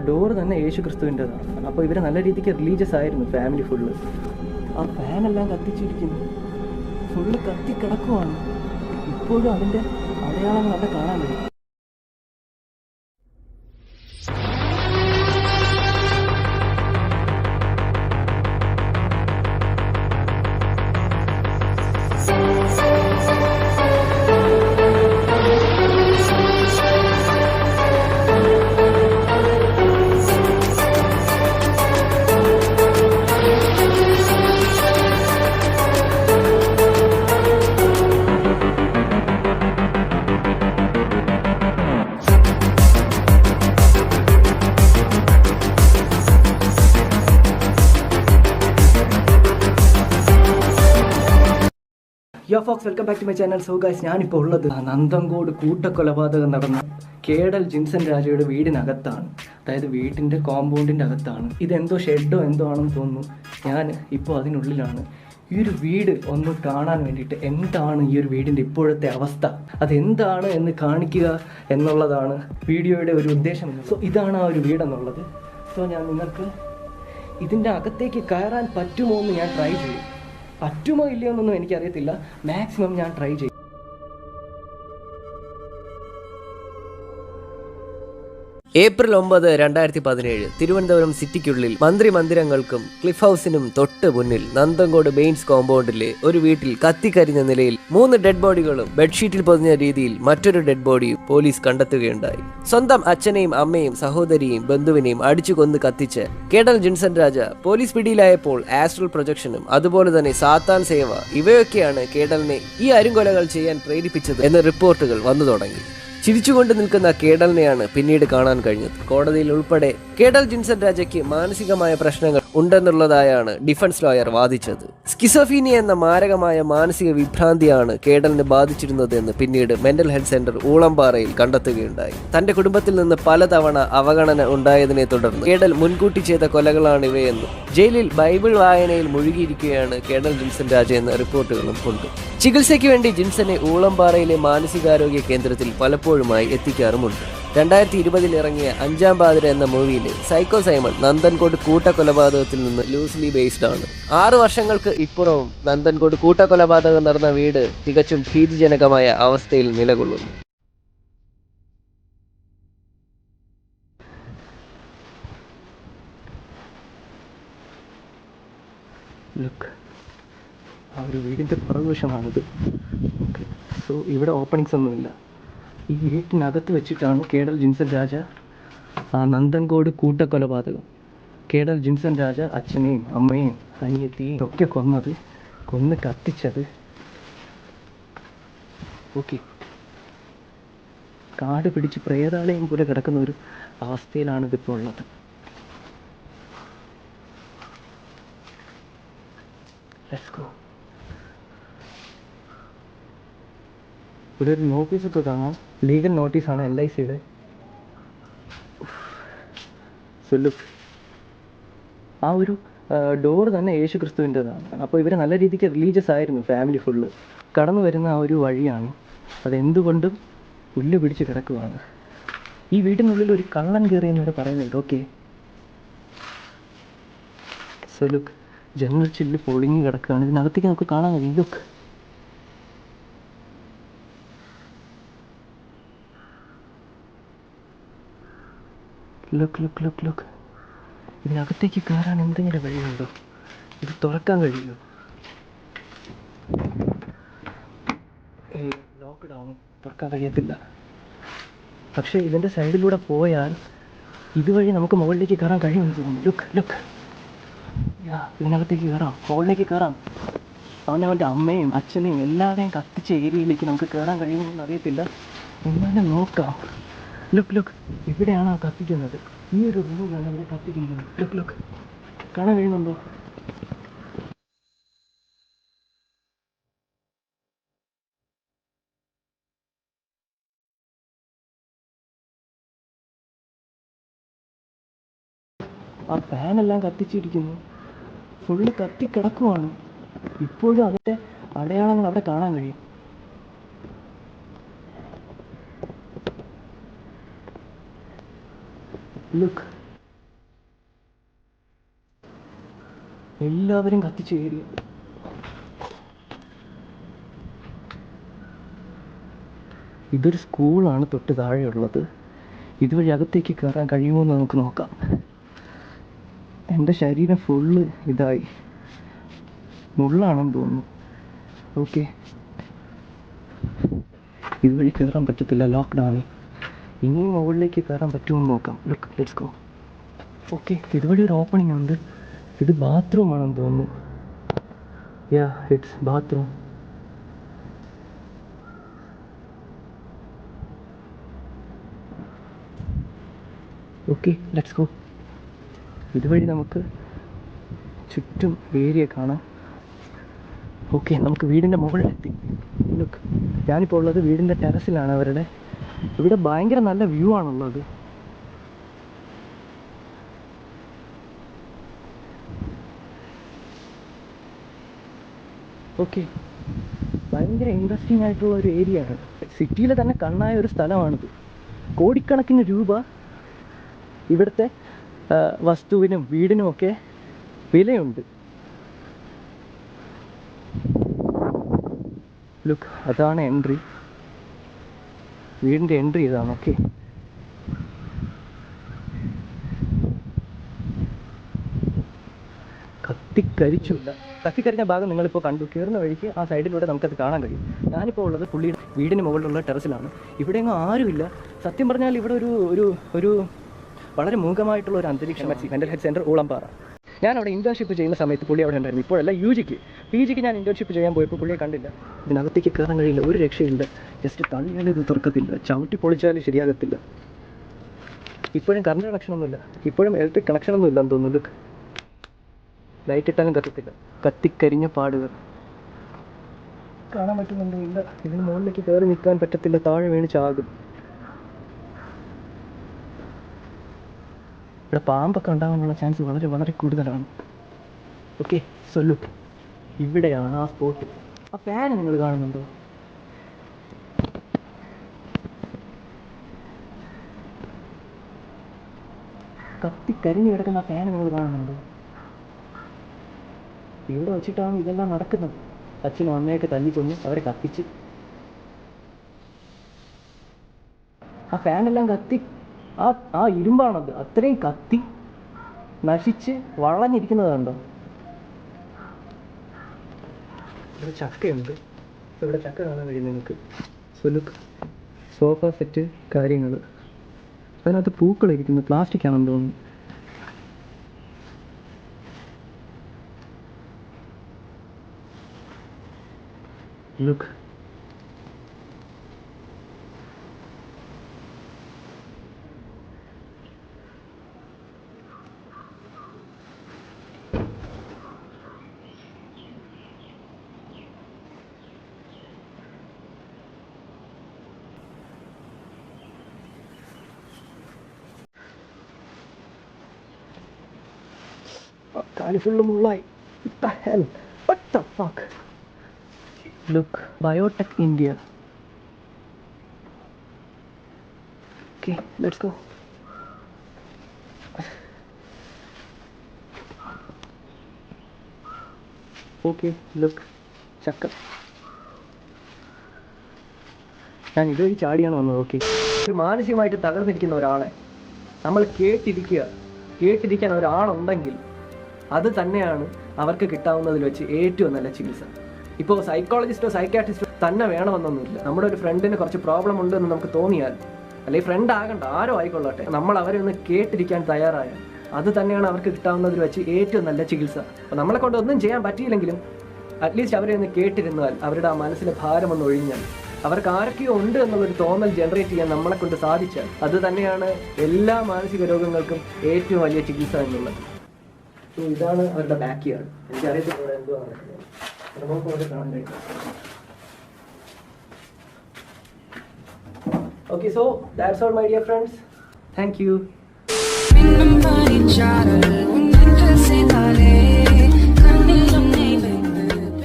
Door തന്നെ യേശു ക്രിസ്തുവിൻ്റെതാണ്. അപ്പോൾ ഇവർ നല്ല രീതിക്ക് റിലീജിയസ് ആയിരുന്നു, ഫാമിലി ഫുള്ള്. ആ ഫാനെല്ലാം കത്തിച്ചിരിക്കുന്നു, ഫുള്ള് കത്തി കിടക്കുവാണ്. ഇപ്പോഴും അതിൻ്റെ അടയാളങ്ങൾ അവിടെ കാണാൻ കഴിയും. Yo folks, welcome back to my channel. So guys, ഞാനിപ്പോൾ ഉള്ളത് നന്തങ്കോട് കൂട്ടക്കൊലപാതകം നടന്ന കേഡൽ ജിൻസൺ രാജയുടെ വീടിനകത്താണ്. അതായത് വീട്ടിൻ്റെ കോമ്പൗണ്ടിൻ്റെ അകത്താണ്. ഇതെന്തോ ഷെഡോ എന്തോ ആണെന്ന് തോന്നുന്നു. ഞാൻ ഇപ്പോൾ അതിനുള്ളിലാണ്. ഈ ഒരു വീട് ഒന്ന് കാണാൻ വേണ്ടിയിട്ട്, എന്താണ് ഈ ഒരു വീടിൻ്റെ ഇപ്പോഴത്തെ അവസ്ഥ, അതെന്താണ് എന്ന് കാണിക്കുക എന്നുള്ളതാണ് വീഡിയോയുടെ ഒരു ഉദ്ദേശം. സോ ഇതാണ് ആ ഒരു വീടെന്നുള്ളത്. സോ ഞാൻ നിങ്ങൾക്ക് ഇതിൻ്റെ അകത്തേക്ക് കയറാൻ പറ്റുമോ എന്ന് ഞാൻ ട്രൈ ചെയ്യും. പറ്റുമോ ഇല്ലയോ എന്നൊന്നും എനിക്കറിയത്തില്ല. മാക്സിമം ഞാൻ ട്രൈ ചെയ്യും. ഏപ്രിൽ 9, 2017 തിരുവനന്തപുരം സിറ്റിക്കുള്ളിൽ മന്ത്രി മന്ദിരങ്ങൾക്കും ക്ലിഫ് ഹൗസിനും തൊട്ട് മുന്നിൽ നന്തങ്കോട് ബെയിൻസ് കോമ്പൗണ്ടിലെ ഒരു വീട്ടിൽ കത്തിക്കരിഞ്ഞ നിലയിൽ 3 ഡെഡ് ബോഡികളും ബെഡ്ഷീറ്റിൽ പൊതിഞ്ഞ രീതിയിൽ മറ്റൊരു ഡെഡ് ബോഡിയും പോലീസ് കണ്ടെത്തുകയുണ്ടായി. സ്വന്തം അച്ഛനെയും അമ്മയും സഹോദരിയെയും ബന്ധുവിനെയും അടിച്ചു കൊന്ന് കത്തിച്ച് കേഡൽ ജിൻസൺ രാജ പോലീസ് പിടിയിലായപ്പോൾ ആസ്ട്രൽ പ്രൊജക്ഷനും അതുപോലെ തന്നെ സാത്താൻ സേവ ഇവയൊക്കെയാണ് കേഡലിനെ ഈ അരുംകൊലകൾ ചെയ്യാൻ പ്രേരിപ്പിച്ചത് എന്ന റിപ്പോർട്ടുകൾ വന്നു തുടങ്ങി. ചിരിച്ചുകൊണ്ട് നിൽക്കുന്ന കേഡലിനെയാണ് പിന്നീട് കാണാൻ കഴിഞ്ഞത്. കോടതിയിൽ ഉൾപ്പെടെ കേഡൽ ജിൻസൺ രാജയ്ക്ക് മാനസികമായ പ്രശ്നങ്ങൾ ഉണ്ടെന്നുള്ളതായാണ് ഡിഫൻസ് ലോയർ വാദിച്ചത്. സ്കിസോഫീനിയ എന്ന മാരകമായ മാനസിക വിഭ്രാന്തിയാണ് കേഡലിനെ ബാധിച്ചിരുന്നതെന്ന് പിന്നീട് മെന്റൽ ഹെൽത്ത് സെന്റർ ഊളംപാറയിൽ കണ്ടെത്തുകയുണ്ടായി. തന്റെ കുടുംബത്തിൽ നിന്ന് പലതവണ അവഗണന ഉണ്ടായതിനെ തുടർന്ന് കേഡൽ മുൻകൂട്ടി ചെയ്ത കൊലകളാണ് ഇവയെന്നും ജയിലിൽ ബൈബിൾ വായനയിൽ മുഴുകിയിരിക്കുകയാണ് കേഡൽ ജിൻസൺ രാജ എന്ന റിപ്പോർട്ടുകളും ഉണ്ട്. ചികിത്സയ്ക്ക് വേണ്ടി ജിൻസനെ ഊളംപാറയിലെ മാനസികാരോഗ്യ കേന്ദ്രത്തിൽ പലപ്പോഴുമായി എത്തിക്കാറുമുണ്ട്. 2020 ഇറങ്ങിയ 5ാം പാതിര എന്ന മൂവിയിലെ സൈക്കോ സൈമൺ നന്തൻകോട് കൂട്ടക്കൊലപാതകത്തിൽ നിന്ന് ലൂസ്ലി ബേസ്ഡ് ആണ്. 6 വർഷങ്ങൾക്ക് ഇപ്പുറവും നന്തൻകോട് കൂട്ടക്കൊലപാതകം നടന്ന വീട് തികച്ചും ഭീതിജനകമായ അവസ്ഥയിൽ നിലകൊള്ളുന്നു. ആ ഒരു വീടിൻ്റെ പുറകുവശമാണിത്. ഓക്കെ, സോ ഇവിടെ ഓപ്പണിങ്സ് ഒന്നുമില്ല. ഈ വീട്ടിനകത്ത് വെച്ചിട്ടാണ് കേഡൽ ജിൻസൺ രാജ ആ നന്തൻകോട് കൂട്ടക്കൊലപാതകം, കേഡൽ ജിൻസൺ രാജ അച്ഛനെയും അമ്മയും അനിയത്തിയും ഒക്കെ കൊന്ന് കത്തിച്ചത്. ഓക്കെ, കാട് പിടിച്ച് പ്രേതാലയം പോലെ കിടക്കുന്ന ഒരു അവസ്ഥയിലാണ് ഇതിപ്പോൾ ഉള്ളത്. Let's go. ഇവിടെ ഒരു നോട്ടീസൊക്കെ കാണാം. ലീഗൽ നോട്ടീസാണ് LICയുടെ. ആ ഒരു ഡോറ് തന്നെ യേശു ക്രിസ്തുവിൻ്റെതാണ്. അപ്പോൾ ഇവർ നല്ല രീതിക്ക് റിലീജിയസ് ആയിരുന്നു, ഫാമിലി ഫുള്ള്. കടന്നു വരുന്ന ആ ഒരു വഴിയാണ്. അതെന്തുകൊണ്ടും പുല്ല് പിടിച്ച് കിടക്കുവാണ്. ഈ വീട്ടിനുള്ളിൽ ഒരു കള്ളൻ കയറിയെന്ന് വരെ പറയുന്നുണ്ട്. ഓക്കെ, സോ ലുക്ക്, ജനൽ ചില്ല് പൊളിഞ്ഞ് കിടക്കുകയാണ്. ഇതിനകത്തേക്ക് നമുക്ക് കാണാൻ കഴിയും. ലുക്ക്. ഇതിനകത്തേക്ക് കയറാൻ എന്തെങ്കിലും വഴിയുണ്ടോ? ഇത് തുറക്കാൻ കഴിയുമോ? ലോക്ക്ഡ് ആണ്, തുറക്കാൻ കഴിയത്തില്ല. പക്ഷേ ഇതിൻ്റെ സൈഡിലൂടെ പോയാൽ ഇതുവഴി നമുക്ക് മുകളിലേക്ക് കയറാൻ കഴിയുമെന്ന് തോന്നുന്നു. ലുക്ക്, ഇതിനകത്തേക്ക് കയറാം, മുകളിലേക്ക് കയറാം. അവൻ്റെ അമ്മയും അച്ഛനെയും എല്ലാവരെയും കത്തിച്ച ഏരിയയിലേക്ക് നമുക്ക് കയറാൻ കഴിയുമെന്ന് അറിയത്തില്ല. എന്നാലും നോക്കാം. ലുക്ക്, ഇവിടെയാണ് ആ കത്തിക്കുന്നത്. ഈ ഒരു റൂമിലാണ് ഇവിടെ കത്തിക്കുന്നത്. ലുക്ക്, കാണാൻ കഴിയുന്നുണ്ടോ? ആ ഫാനെല്ലാം കത്തിച്ചിരിക്കുന്നു, ഫുള്ള് കത്തിക്കിടക്കുവാണ്. ഇപ്പോഴും അതിൻ്റെ അടയാളങ്ങൾ അവിടെ കാണാൻ കഴിയും. ലുക്ക്, എല്ലാവരും കത്തിച്ച് കയറി. ഇതൊരു സ്കൂളാണ് തൊട്ട് താഴെയുള്ളത്. ഇതുവഴി അകത്തേക്ക് കയറാൻ കഴിയുമോ എന്ന് നമുക്ക് നോക്കാം. എൻ്റെ ശരീരം ഫുള്ള് ഇതായി, മുള്ളാണെന്ന് തോന്നുന്നു. ഓക്കെ, ഇതുവഴി കയറാൻ പറ്റത്തില്ല, ലോക്ക്ഡാണ്. ഇനിയും മുകളിലേക്ക് കയറാൻ പറ്റുമെന്ന് നോക്കാം. Look, let's go. ഓക്കെ, ഇതുവഴി ഒരു ഓപ്പണിംഗ് ഉണ്ട്. ഇത് ബാത്റൂം ആണെന്ന് തോന്നുന്നു. Yeah, it's bathroom. Okay, let's go. ഇതുവഴി നമുക്ക് ചുറ്റും ഏരിയ കാണാം. ഓക്കെ, നമുക്ക് വീടിൻ്റെ മുകളിലെത്തി. ലുക്ക്, ഞാനിപ്പോൾ ഉള്ളത് വീടിൻ്റെ ടെറസിലാണ് അവരുടെ. ഇവിടെ ഭയങ്കര നല്ല വ്യൂ ആണുള്ളത്. ഓക്കെ, ഭയങ്കര ഇൻട്രസ്റ്റിംഗ് ആയിട്ടുള്ള ഒരു ഏരിയ ആണ്. സിറ്റിയിലെ തന്നെ കണ്ണായ ഒരു സ്ഥലമാണിത്. കോടിക്കണക്കിന് രൂപ ഇവിടുത്തെ വസ്തുവിനും വീടിനുമൊക്കെ വിലയുണ്ട്. ലുക്ക്, അതാണ് എൻട്രി, വീടിൻ്റെ എൻട്രി ഇതാണ്. ഓക്കെ, കത്തിക്കരിഞ്ഞ ഭാഗം നിങ്ങളിപ്പോൾ കണ്ടു. കയറുന്ന വഴിക്ക് ആ സൈഡിലൂടെ നമുക്കത് കാണാൻ കഴിയും. ഞാനിപ്പോൾ ഉള്ളത് പുള്ളിയുടെ വീടിന് മുകളിലുള്ള ടെറസിലാണ്. ഇവിടെയൊന്നും ആരുമില്ല. സത്യം പറഞ്ഞാൽ ഇവിടെ ഒരു വളരെ മൂകമായിട്ടുള്ള ഒരു അന്തരീക്ഷം. Mental health centre Oolampara. ഞാൻ അവിടെ ഇൻറ്റേൺഷിപ്പ് ചെയ്യുന്ന സമയത്ത് പുള്ളി അവിടെ ഉണ്ടായിരുന്നു. ഇപ്പോഴല്ല, പി ജിക്ക് ഞാൻ ഇൻറ്റേൺഷിപ്പ് ചെയ്യാൻ പോയപ്പോൾ പുള്ളിയെ കണ്ടില്ല. ഇതിനകത്തേക്ക് കയറാൻ കഴിയില്ല, ഒരു രക്ഷയില്ല. ജസ്റ്റ് തള്ളിയാലും ഇത് തുറക്കത്തില്ല, ചവിട്ടി പൊളിച്ചാലും ശരിയാകത്തില്ല. ഇപ്പോഴും കറണ്ട് കണക്ഷനൊന്നുമില്ല, ഇപ്പോഴും ഇലക്ട്രിക് കണക്ഷനൊന്നും ഇല്ലെന്ന് തോന്നുന്നു. ലൈറ്റ് ഇട്ടാലും കത്തത്തില്ല. കത്തിക്കരിഞ്ഞ പാടുകൾ കാണാൻ പറ്റുന്നുണ്ടോ? ഇല്ല. ഇതിന് മുകളിലേക്ക് കയറി നിൽക്കാൻ പറ്റത്തില്ല, താഴെ വീണ് ചാകും. ഇവിടെ പാമ്പൊക്കെ ഉണ്ടാകാനുള്ള ചാൻസ് വളരെ വളരെ കൂടുതലാണ്. ഓക്കെ, സോ ലുക്ക്, ഇവിടെയാണ് ആ സ്പോട്ട്. ആ ഫാൻ നിങ്ങൾ കാണുന്നുണ്ടോ? കത്തിക്കരിഞ്ഞ് കിടക്കുന്ന ആ ഫാൻ നിങ്ങൾ കാണുന്നുണ്ടോ? ഇവിടെ വെച്ചിട്ടാണ് ഇതെല്ലാം നടക്കുന്നത്. അച്ഛനും അമ്മയൊക്കെ തല്ലിക്കൊന്ന് അവരെ കത്തിച്ച്. ആ ഫാനെല്ലാം കത്തി, ആ ഇരുമ്പാണത്, അത്രയും കത്തി നശിച്ച് വളഞ്ഞിരിക്കുന്നതുണ്ടോ? ഇവിടെ ചക്കയുണ്ട്. ഇവിടെ ചക്ക കാണാൻ കഴിയും നിങ്ങൾക്ക്. സോഫ സെറ്റ് കാര്യങ്ങൾ, അതിനകത്ത് പൂക്കളിരിക്കുന്നു. പ്ലാസ്റ്റിക് ആണെന്ന് തോന്നുന്നു. ലുക്ക്, കാല് full മുള്ളായി. What the hell? What the fuck? Look, Biotech India. Okay, let's go. Okay, look, ചക്ക. ഞാൻ ഇതുവഴി ചാടിയാണ് വന്നത്. ഓക്കെ, ഒരു മാനസികമായിട്ട് തകർന്നിരിക്കുന്ന ഒരാളെ നമ്മൾ കേട്ടിരിക്കാൻ ഒരാളുണ്ടെങ്കിൽ അത് തന്നെയാണ് അവർക്ക് കിട്ടാവുന്നതിൽ വെച്ച് ഏറ്റവും നല്ല ചികിത്സ. ഇപ്പോൾ സൈക്കോളജിസ്റ്റോ സൈക്കാട്രിസ്റ്റോ തന്നെ വേണമെന്നൊന്നുമില്ല. നമ്മുടെ ഒരു ഫ്രണ്ടിന് കുറച്ച് പ്രോബ്ലം ഉണ്ടെന്ന് നമുക്ക് തോന്നിയാൽ, അല്ലെങ്കിൽ ഫ്രണ്ട് ആകണ്ട, ആരോ ആയിക്കൊള്ളട്ടെ, നമ്മൾ അവരെ ഒന്ന് കേട്ടിരിക്കാൻ തയ്യാറായാൽ അത് തന്നെയാണ് അവർക്ക് കിട്ടാവുന്നതിൽ വെച്ച് ഏറ്റവും നല്ല ചികിത്സ. അപ്പോൾ നമ്മളെ കൊണ്ട് ഒന്നും ചെയ്യാൻ പറ്റിയില്ലെങ്കിലും അറ്റ്ലീസ്റ്റ് അവരെ ഒന്ന് കേട്ടിരുന്നാൽ, അവരുടെ ആ മനസ്സിലെ ഭാരം ഒന്ന് ഒഴിഞ്ഞാൽ, അവർക്ക് ആരൊക്കെയോ ഉണ്ട് എന്നുള്ളൊരു തോന്നൽ ജനറേറ്റ് ചെയ്യാൻ നമ്മളെ കൊണ്ട് സാധിച്ചാൽ അത് തന്നെയാണ് എല്ലാ മാനസിക രോഗങ്ങൾക്കും ഏറ്റവും വലിയ ചികിത്സ എന്നുള്ളത്. സോ ഇതാണ് അവരുടെ ബാക്ക് യാർഡ്. എനിക്കറിയത്തില്ല എന്തോ നടക്കുന്നത്. കാണാൻ കഴിയും. Okay, so that's all my dear friends. Thank you.